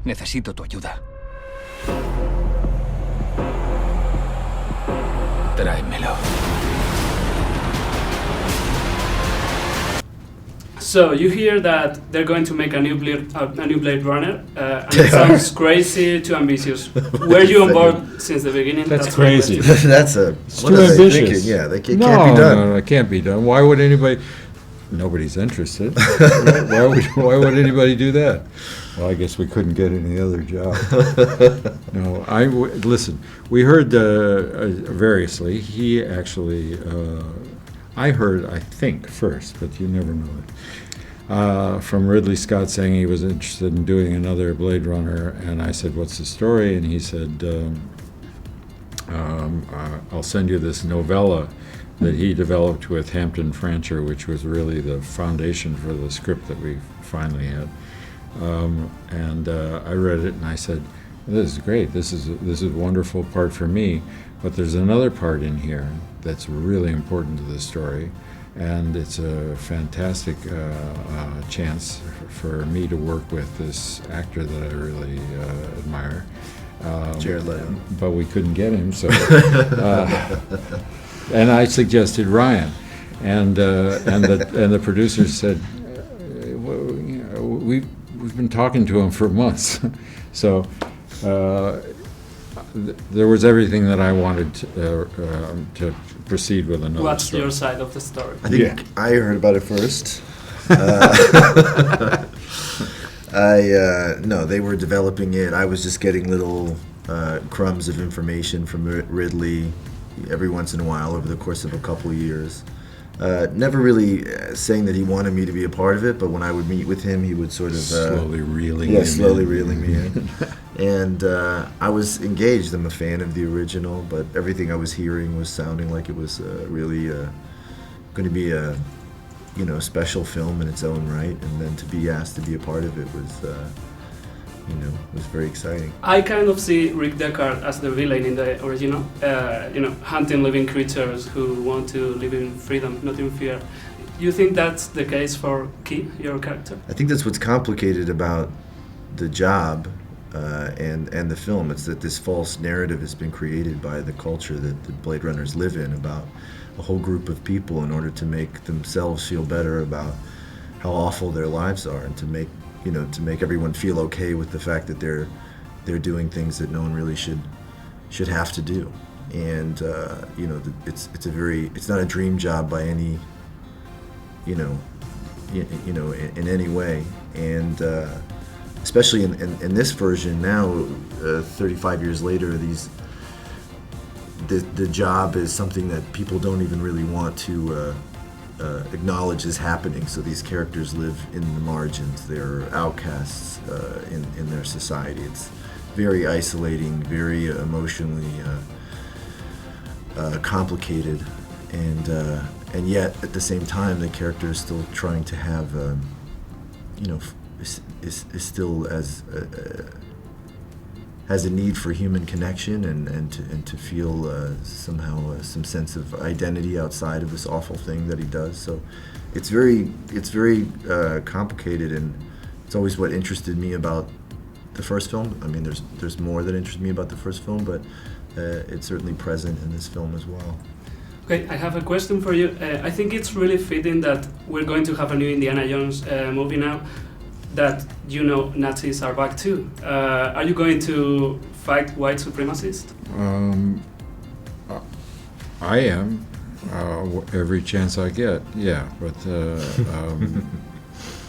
Necesito tu ayuda. Tráemelo. So you hear that they're going to make a new Blade Runner, and it sounds crazy, too ambitious. Were you on board since the beginning? That's crazy. That's a... It's what too are they ambitious. thinking? Yeah, it No, can't be done. no, it can't be done. Why would anybody? Nobody's interested. Why would anybody do that? Well, I guess we couldn't get any other job. No, listen. We heard variously. He actually, I heard, I think first, but you never know it. From Ridley Scott saying he was interested in doing another Blade Runner, and I said, "What's the story?" And he said, "I'll send you this novella that he developed with Hampton Francher, which was really the foundation for the script that we finally had." And I read it, and I said, "This is great. This is a wonderful part for me, but there's another part in here that's really important to the story, and it's a fantastic chance for me to work with this actor that I really admire." Jared Leto. But we couldn't get him, so. And I suggested Ryan, and the producers said, well, you know, we've been talking to him for months, so there was everything that I wanted to proceed with another What's story. your side of the story? I think I heard about it first. No, they were developing it. I was just getting little crumbs of information from Ridley every once in a while over the course of a couple of years. Never really saying that he wanted me to be a part of it, but when I would meet with him, he would sort of slowly reeling me in. And I was engaged. I'm a fan of the original, but everything I was hearing was sounding like it was really going to be a special film in its own right, and then to be asked to be a part of it was very exciting. I kind of see Rick Deckard as the villain in the original, hunting living creatures who want to live in freedom, not in fear. You think that's the case for Key, your character? I think that's what's complicated about the job and the film. It's that this false narrative has been created by the culture that the Blade Runners live in about a whole group of people in order to make themselves feel better about how awful their lives are, and to make everyone feel okay with the fact that they're doing things that no one really should have to do. And it's not a dream job by any in any way. And especially in this version now, 35 years later, the job is something that people don't even really want to acknowledge is happening. So these characters live in the margins. They're outcasts in their society. It's very isolating, very emotionally complicated, and yet at the same time, the character is still trying to have, is still has a need for human connection and to feel somehow some sense of identity outside of this awful thing that he does. So it's very complicated, and it's always what interested me about the first film. I mean, there's more that interested me about the first film, but it's certainly present in this film as well. Okay, I have a question for you. I think it's really fitting that we're going to have a new Indiana Jones movie now, that Nazis are back too. Are you going to fight white supremacists? I am, every chance I get, yeah. But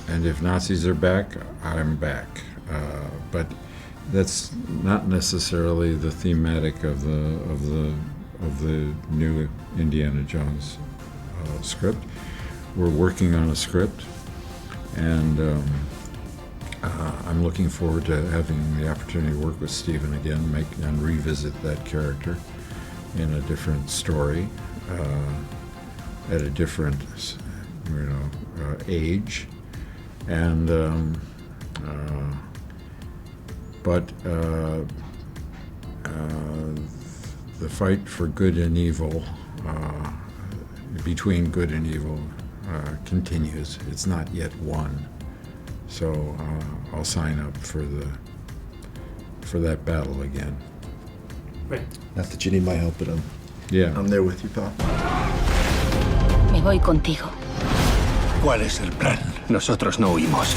and if Nazis are back, I'm back. But that's not necessarily the thematic of the new Indiana Jones script. We're working on a script, and I'm looking forward to having the opportunity to work with Stephen again, and revisit that character in a different story, at a different, age, and but the fight for good and evil, between good and evil, continues. It's not yet won. So I'll sign up for for that battle again. Right. Not that you need my help, but Yeah. I'm there with you, pal. Me voy contigo. ¿Cuál es el plan? Nosotros no huimos.